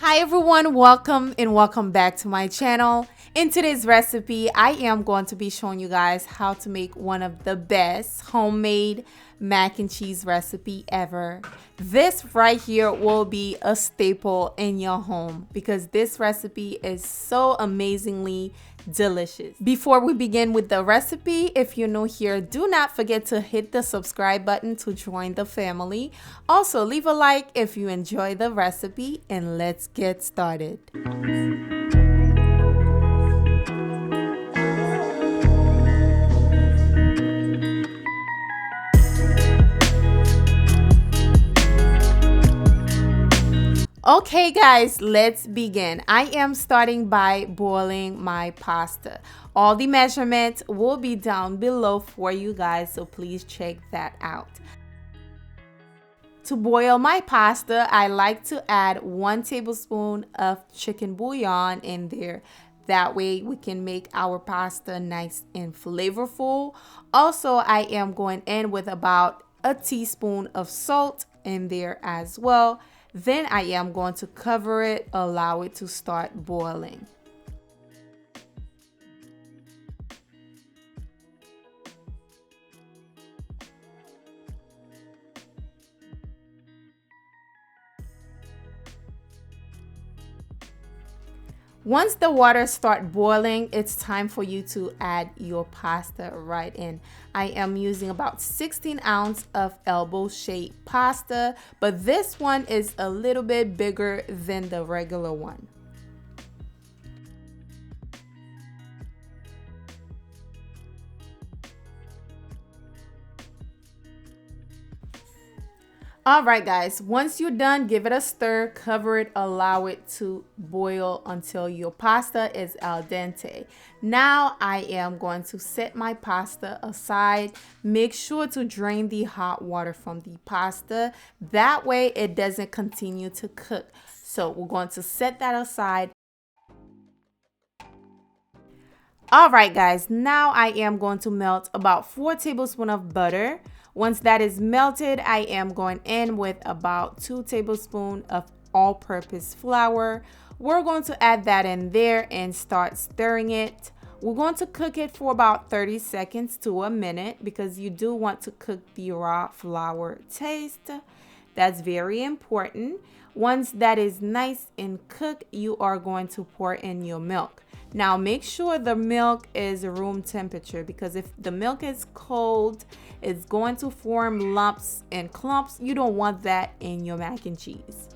Hi everyone, welcome back to my channel. In today's recipe, I am going to be showing you guys how to make one of the best homemade mac and cheese recipe ever. This right here will be a staple in your home because this recipe is so amazingly delicious. Before we begin with the recipe, if you're new here, do not forget to hit the subscribe button to join the family. Also, leave a like if you enjoy the recipe, and let's get started. Okay guys, let's begin. I am starting by boiling my pasta. All the measurements will be down below for you guys, so please check that out. To boil my pasta, I like to add 1 tablespoon of chicken bouillon in there. That way we can make our pasta nice and flavorful. Also, I am going in with about a teaspoon of salt in there as well. Then I am going to cover it, allow it to start boiling. Once the water starts boiling, it's time for you to add your pasta right in. I am using about 16 ounces of elbow-shaped pasta, but this one is a little bit bigger than the regular one. All right guys, once you're done, give it a stir, cover it, allow it to boil until your pasta is al dente. Now I am going to set my pasta aside. Make sure to drain the hot water from the pasta. That way it doesn't continue to cook. So we're going to set that aside. All right guys, now I am going to melt about 4 tablespoons of butter. Once that is melted, I am going in with about 2 tablespoons of all-purpose flour. We're going to add that in there and start stirring it. We're going to cook it for about 30 seconds to a minute because you do want to cook the raw flour taste. That's very important. Once that is nice and cooked, you are going to pour in your milk. Now make sure the milk is room temperature because if the milk is cold, it's going to form lumps and clumps. You don't want that in your mac and cheese.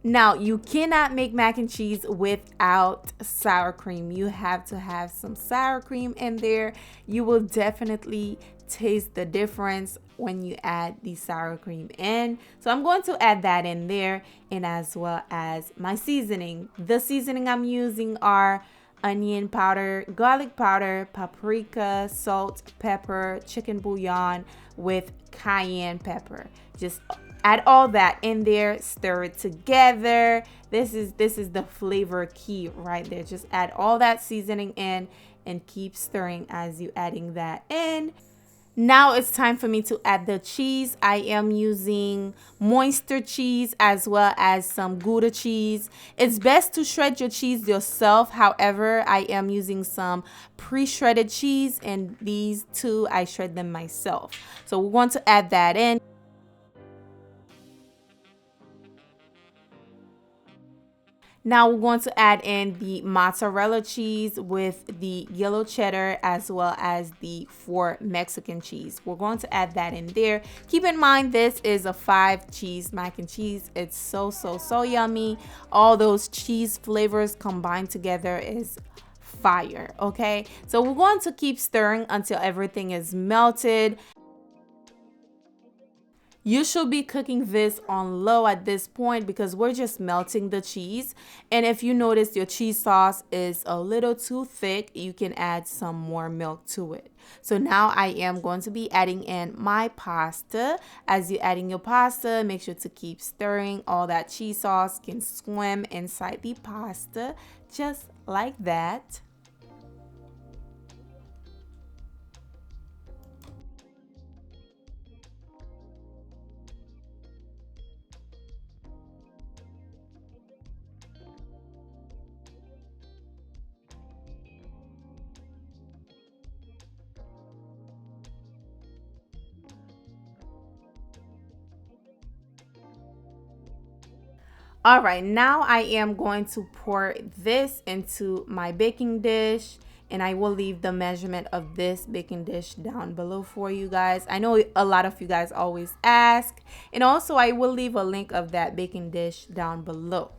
Now, you cannot make mac and cheese without sour cream. You have to have some sour cream in there. You will definitely taste the difference when you add the sour cream in. So I'm going to add that in there, and as well as my seasoning. The seasoning I'm using are onion powder, garlic powder, paprika, salt, pepper, chicken bouillon with cayenne pepper. Just add all that in there, stir it together. This is the flavor key right there. Just add all that seasoning in and keep stirring as you adding that in. Now it's time for me to add the cheese. I am using moenster cheese as well as some gouda cheese. It's best to shred your cheese yourself. However, I am using some pre-shredded cheese, and these two I shred them myself. So we want to add that in. Now we're going to add in the mozzarella cheese with the yellow cheddar as well as the 4 Mexican cheese. We're going to add that in there. Keep in mind this is a 5 cheese mac and cheese. It's so yummy. All those cheese flavors combined together is fire. Okay, so we're going to keep stirring until everything is melted. You should be cooking this on low at this point because we're just melting the cheese. And if you notice your cheese sauce is a little too thick, you can add some more milk to it. So now I am going to be adding in my pasta. As you're adding your pasta, make sure to keep stirring. All that cheese sauce can swim inside the pasta just like that. All right, now I am going to pour this into my baking dish, and I will leave the measurement of this baking dish down below for you guys. I know a lot of you guys always ask, and also I will leave a link of that baking dish down below.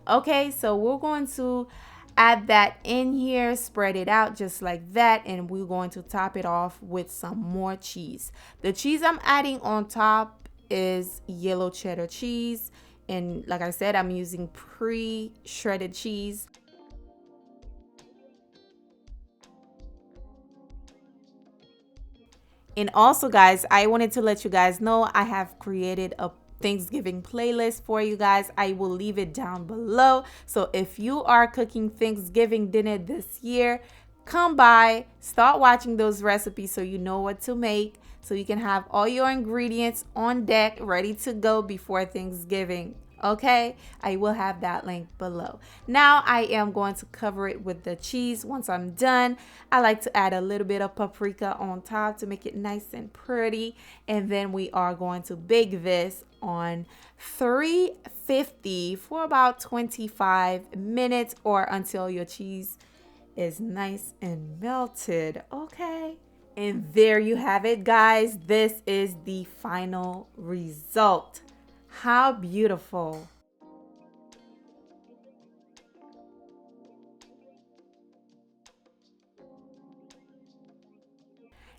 Okay, so we're going to add that in here, spread it out just like that, and we're going to top it off with some more cheese. The cheese I'm adding on top is yellow cheddar cheese. And like I said, I'm using pre-shredded cheese. And also, guys, I wanted to let you guys know I have created a Thanksgiving playlist for you guys. I will leave it down below. So if you are cooking Thanksgiving dinner this year, come by, start watching those recipes so you know what to make, so you can have all your ingredients on deck ready to go before Thanksgiving. Okay, I will have that link below. Now I am going to cover it with the cheese. Once I'm done, I like to add a little bit of paprika on top to make it nice and pretty. And then we are going to bake this on 350 for about 25 minutes or until your cheese is nice and melted. Okay, and there you have it, guys. This is the final result. How beautiful.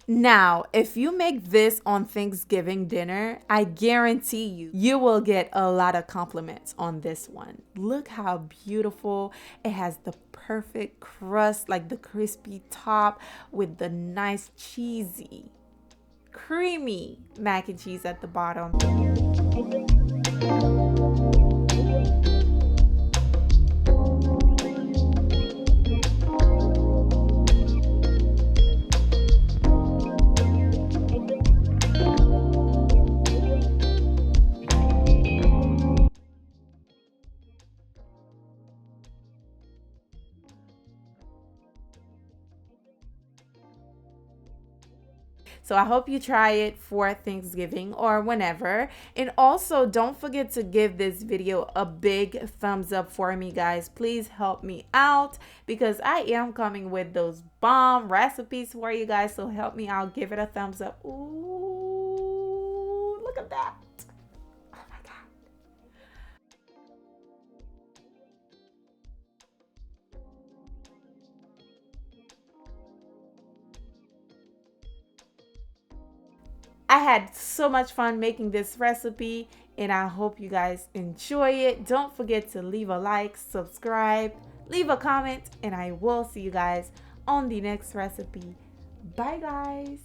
Now, if you make this on Thanksgiving dinner, I guarantee you will get a lot of compliments on this one. Look how beautiful. It has the perfect crust, like the crispy top with the nice cheesy, creamy mac and cheese at the bottom. So I hope you try it for Thanksgiving or whenever. And also don't forget to give this video a big thumbs up for me, guys. Please help me out because I am coming with those bomb recipes for you guys. So help me out. Give it a thumbs up. Ooh, look at that. Oh my God. I had so much fun making this recipe and I hope you guys enjoy it. Don't forget to leave a like, subscribe, leave a comment, and I will see you guys on the next recipe. Bye, guys.